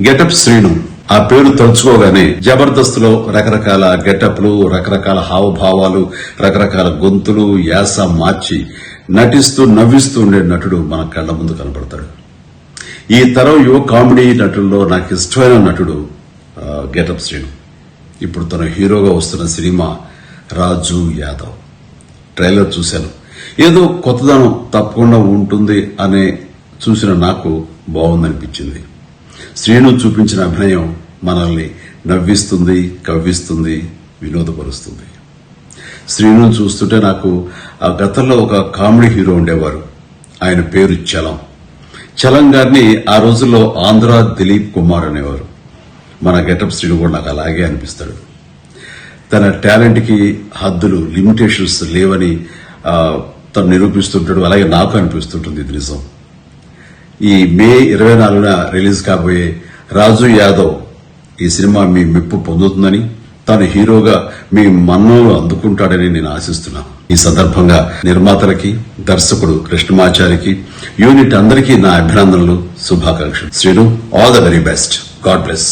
Getup Srinu. ఆ పేరు తలుచుకోగానే జబర్దస్త్ లో రకరకాల గెటప్లు, రకరకాల హావభావాలు, రకరకాల గొంతులు, యాస మార్చి నటిస్తూ నవ్విస్తూ ఉండే నటుడు మన కళ్ల ముందు కనబడతాడు. ఈ తరం యువ కామెడీ నటుల్లో నాకు ఇష్టమైన నటుడు గెటప్ శ్రీను. ఇప్పుడు తన హీరోగా వస్తున్న సినిమా రాజు యాదవ్. ట్రైలర్ చూశాను. ఏదో కొత్తదనం తప్పకుండా ఉంటుంది అనే చూసిన నాకు బాగుందనిపించింది. శ్రీను చూపించిన అభినయం మనల్ని నవ్విస్తుంది, కవ్విస్తుంది, వినోదపరుస్తుంది. శ్రీను చూస్తుంటే నాకు ఆ గతంలో ఒక కామెడీ హీరో ఉండేవారు. ఆయన పేరు చలం. చలం గారిని ఆ రోజుల్లో ఆంధ్ర దిలీప్ కుమార్ అనేవారు. మన గెటప్ శ్రీను కూడా నాకు అలాగే అనిపిస్తాడు. తన టాలెంట్ కి హద్దులు, లిమిటేషన్స్ లేవని తను నిరూపిస్తుంటాడు. అలాగే నాకు అనిపిస్తుంటుంది. ఇది నిజం. ఈ మే 24న రిలీజ్ కాబోయే రాజు యాదవ్ ఈ సినిమా మీ మెప్పు పొందుతుందని, తాను హీరోగా మీ మన్ననలు అందుకుంటాడని నేను ఆశిస్తున్నాను. ఈ సందర్భంగా నిర్మాతలకి, దర్శకుడు కృష్ణమాచారికి, యూనిట్ అందరికీ నా అభినందనలు, శుభాకాంక్షలు. Srinu, all the very best. God bless.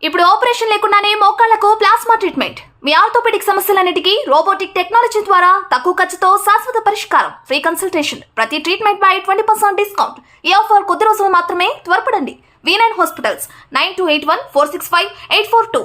ఇప్పుడు ఆపరేషన్ లేకుండానే మోకాళ్లకు ప్లాస్మా ట్రీట్మెంట్. మీ ఆర్థోపెడిక్ సమస్యలన్నిటికీ రోబోటిక్ టెక్నాలజీ ద్వారా తక్కువ ఖర్చుతో శాశ్వత పరిష్కారం. Free consultation. ప్రతి ట్రీట్మెంట్ పై 20% డిస్కౌంట్. ఈ ఆఫర్ కొద్ది రోజులు మాత్రమే. త్వరపడండి. V9 hospitals 9281465842.